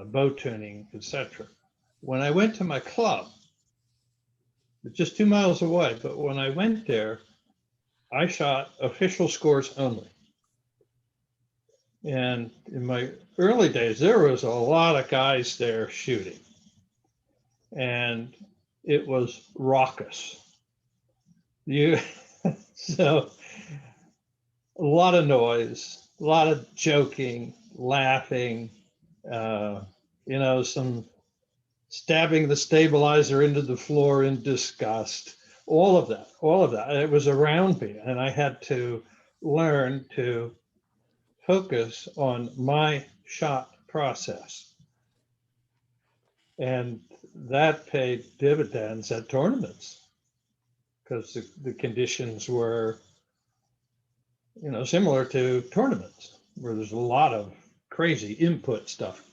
bow tuning, etc. When I went to my club, It's just 2 miles away. But when I went there, I shot official scores only. And in my early days, there was a lot of guys there shooting. And it was raucous. So a lot of noise, a lot of joking, laughing, some stabbing the stabilizer into the floor in disgust, all of that. It was around me, and I had to learn to focus on my shot process. And that paid dividends at tournaments because the conditions were, similar to tournaments where there's a lot of crazy input stuff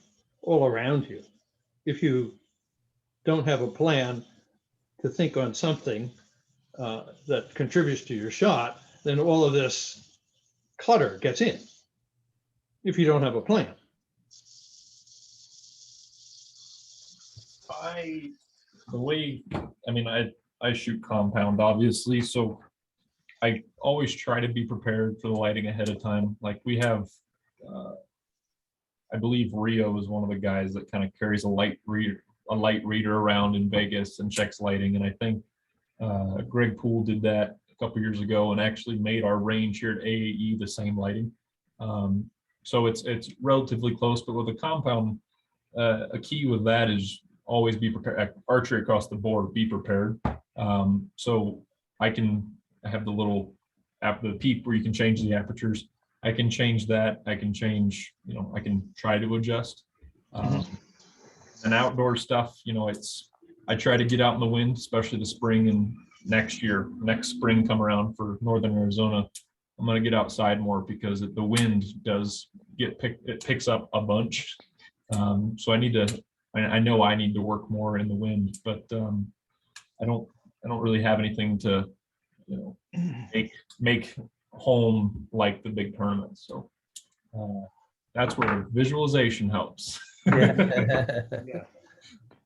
all around you. If you don't have a plan to think on something that contributes to your shot, then all of this clutter gets in if you don't have a plan. I shoot compound, obviously, so I always try to be prepared for the lighting ahead of time. Like we have, I believe Rio is one of the guys that kind of carries a light reader around in Vegas and checks lighting. And I think Greg Poole did that a couple years ago and actually made our range here at AAE the same lighting. So it's relatively close, but with a compound, a key with that is always be prepared. Archery across the board, be prepared. So I have the little the peep where you can change the apertures. I can change that. I can change, I can try to adjust. And outdoor stuff, I try to get out in the wind, especially the spring and next spring come around for Northern Arizona. I'm going to get outside more because the wind does it picks up a bunch. So I know I need to work more in the wind, but I don't really have anything to, make home like the big tournaments. So that's where visualization helps. Yeah.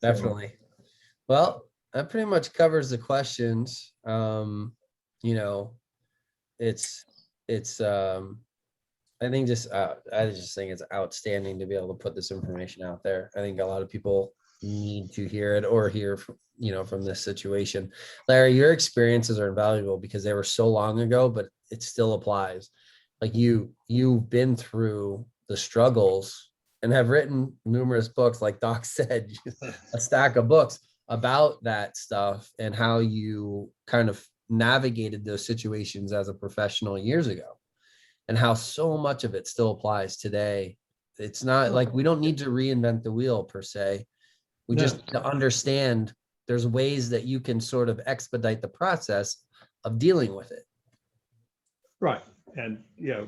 Definitely. Well, that pretty much covers the questions. It's I just think it's outstanding to be able to put this information out there. I think a lot of people need to hear it or hear from this situation. Larry, your experiences are invaluable because they were so long ago, but it still applies. Like you've been through the struggles and have written numerous books, like Doc said, a stack of books about that stuff and how you kind of navigated those situations as a professional years ago and how so much of it still applies today. It's not like we don't need to reinvent the wheel per se. We just to understand there's ways that you can sort of expedite the process of dealing with it. Right. And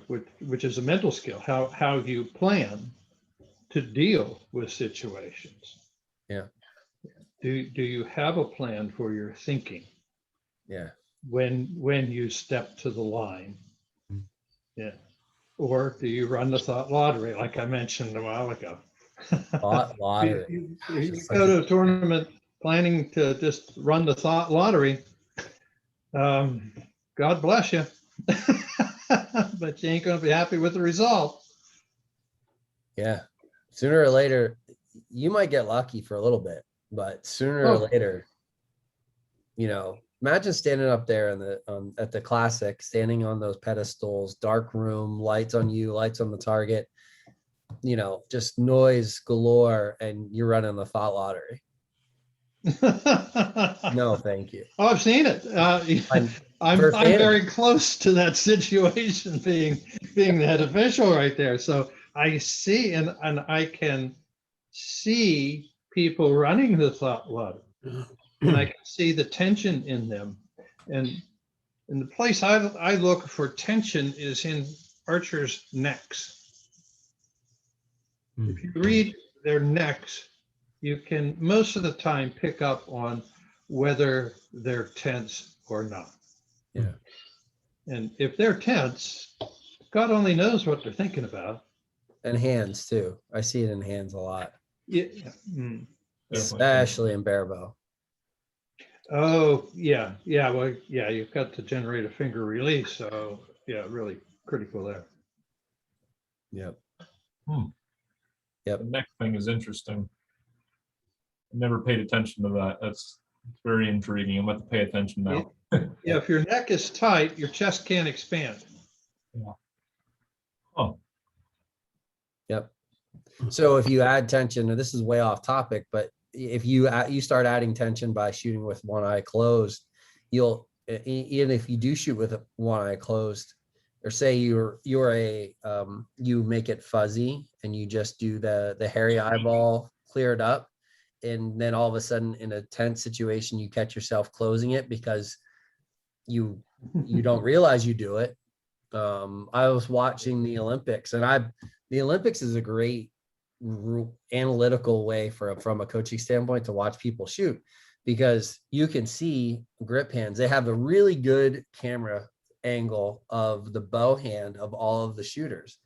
which is a mental skill, how you plan to deal with situations. Yeah. Do you have a plan for your thinking? Yeah. When you step to the line? Yeah. Or do you run the thought lottery like I mentioned a while ago? Thought lottery. You go to a tournament planning to just run the thought lottery. God bless you. But you ain't going to be happy with the result. Yeah. Sooner or later, you might get lucky for a little bit, but sooner or later, imagine standing up there at the classic, standing on those pedestals, dark room, lights on you, lights on the target, just noise galore, and you're running the thought lottery. No, thank you. Oh, I've seen it. I'm very close to that situation, being the head official right there. So I see and I can see people running the thought lottery, and I can see the tension in them. And the place I look for tension is in archers' necks. If you read their necks, you can most of the time pick up on whether they're tense or not. Yeah. And if they're tense, God only knows what they're thinking about. And hands too. I see it in hands a lot. Yeah. Especially in barebow. Oh, yeah, yeah, well, yeah, you've got to generate a finger release, so yeah, really critical there. Yep. Hmm. Yep. The neck thing is interesting. I never paid attention to that. That's very intriguing. I'm going to pay attention now. Yeah, if your neck is tight, your chest can't expand. Yeah. Oh, Yep. So if you add tension, and this is way off topic, but if you start adding tension by shooting with one eye closed, you'll even if you do shoot with one eye closed, or say you're you make it fuzzy and you just do the hairy eyeball cleared up, and then all of a sudden in a tense situation you catch yourself closing it because you don't realize you do it. I was watching the Olympics, and the Olympics is a great analytical way from a coaching standpoint to watch people shoot, because you can see grip hands. They have a really good camera angle of the bow hand of all of the shooters,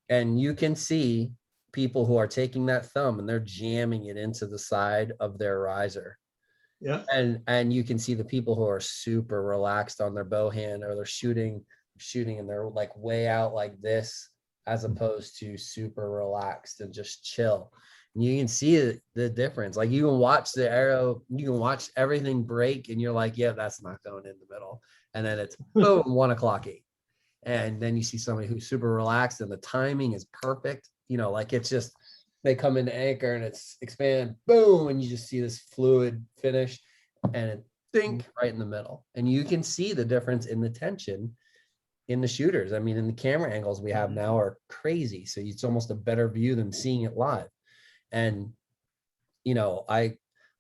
and you can see people who are taking that thumb and they're jamming it into the side of their riser. Yeah, And you can see the people who are super relaxed on their bow hand, or they're shooting and they're like way out like this, as opposed to super relaxed and just chill. And you can see the difference. Like you can watch the arrow, you can watch everything break, and you're like, yeah, that's not going in the middle. And then it's boom, 1:08. And then you see somebody who's super relaxed and the timing is perfect. Like it's just, they come into anchor and it's expand, boom, and you just see this fluid finish, and it think right in the middle. And you can see the difference in the tension in the shooters. I mean, in the camera angles we have now are crazy. So it's almost a better view than seeing it live. And, I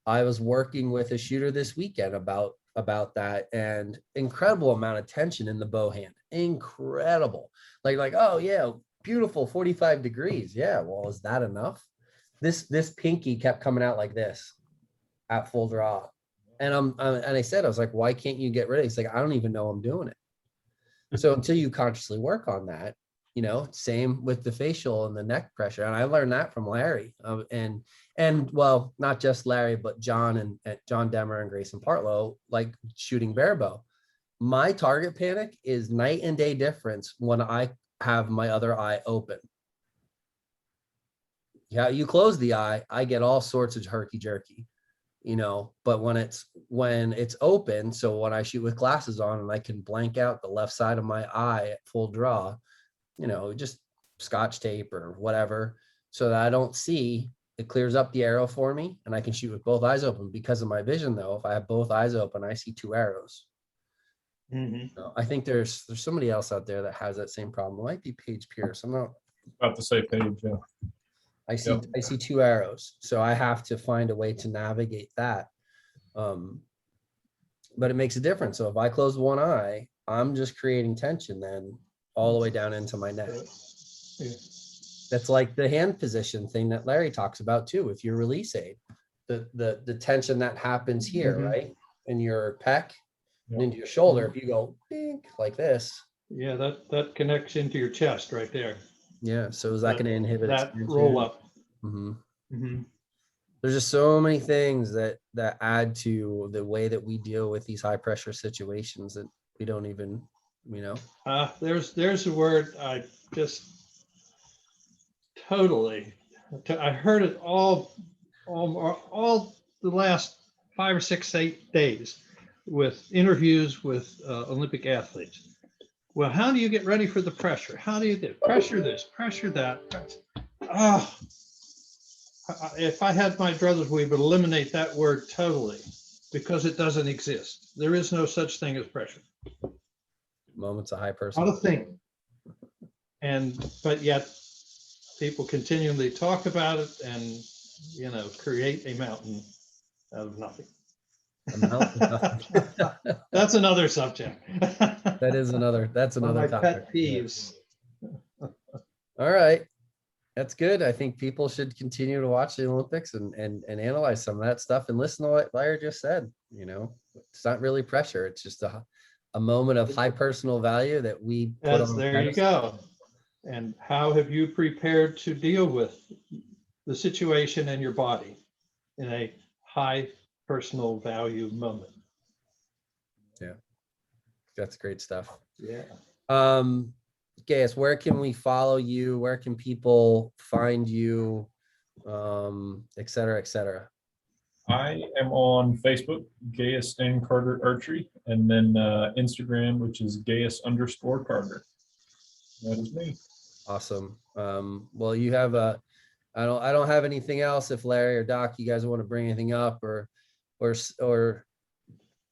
was working with a shooter this weekend about that, and incredible amount of tension in the bow hand. Incredible. Like, oh yeah, beautiful 45 degrees. Yeah. Well, is that enough? This pinky kept coming out like this at full draw. And I said, I was like, why can't you get rid of it? He's like, I don't even know I'm doing it. So until you consciously work on that, same with the facial and the neck pressure. And I learned that from Larry, and well, not just Larry, but John and John Demmer and Grayson Partlow, like shooting bare bow. My target panic is night and day difference when I have my other eye open. Yeah, you close the eye, I get all sorts of herky jerky, but when it's open, so when I shoot with glasses on and I can blank out the left side of my eye at full draw, just scotch tape or whatever, so that I don't see, it clears up the arrow for me and I can shoot with both eyes open. Because of my vision though, if I have both eyes open, I see two arrows. So I think there's somebody else out there that has that same problem. It might be Paige Pierce. I'm not about to say Paige. Yeah. I see two arrows, so I have to find a way to navigate that. But it makes a difference. So if I close one eye, I'm just creating tension then all the way down into my neck. yeah. That's like the hand position thing that Larry talks about too with your release aid. The tension that happens here, right? In your pec and into your shoulder. If you go bink like this. Yeah, that connects into your chest right there. Yeah. So is that going to inhibit that expansion? roll up? There's just so many things that add to the way that we deal with these high pressure situations that we don't even, There's a word I just totally, I heard it all the last 5 or 6, 8 days with interviews with Olympic athletes. Well, how do you get ready for the pressure? How do you get pressure this, pressure that? Oh, if I had my druthers, we would eliminate that word totally, because it doesn't exist. There is no such thing as pressure. Moments of high person. Not a thing. But yet people continually talk about it and, create a mountain out of nothing. That's another subject. That's another my topic. pet peeves. All right. That's good. I think people should continue to watch the Olympics and analyze some of that stuff and listen to what Larry just said. It's not really pressure. It's just a moment of high personal value that we put on. There you go. And how have you prepared to deal with the situation in your body in a high personal value moment. That's great stuff. Yeah. Gaius, where can we follow you? Where can people find you? Et cetera, et cetera. I am on Facebook, Gaius and Carter Archery, and then Instagram, which is Gaius_Carter. That is me. Awesome. Well, you have I don't have anything else. If Larry or Doc, you guys want to bring anything up or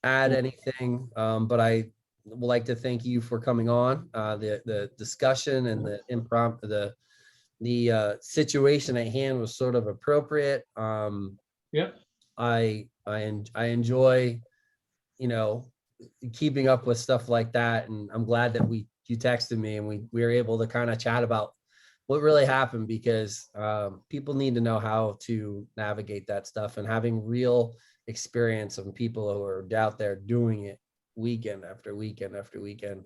add anything, but I would like to thank you for coming on. The discussion and the impromptu, the situation at hand was sort of appropriate. Yep. I enjoy, keeping up with stuff like that, and I'm glad that you texted me and we were able to kind of chat about what really happened, because people need to know how to navigate that stuff, and having real experience of people who are out there doing it weekend after weekend after weekend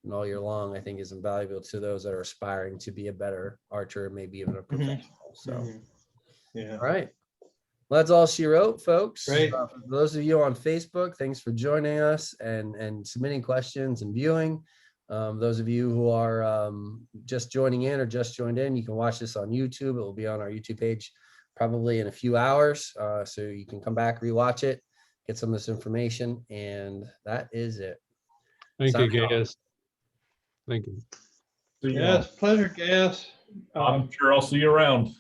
and all year long, I think is invaluable to those that are aspiring to be a better archer, maybe even a professional. So, Yeah. all right. Well, that's all she wrote, folks. Great. For those of you on Facebook, thanks for joining us and submitting questions and viewing. Those of you who are just joining in or just joined in, you can watch this on YouTube. It will be on our YouTube page probably in a few hours. So you can come back, rewatch it, get some of this information, and that is it. Thank you, Signing off. Gaius. Thank you. See you Yes, pleasure, Gaius. I'm sure I'll see you around.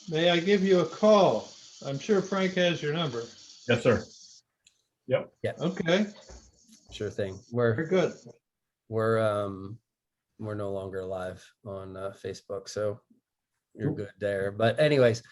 May I give you a call? I'm sure Frank has your number. Yes, sir. Yep. Yeah, Okay, sure thing. very good. We're no longer live on Facebook, so you're good there. But anyways,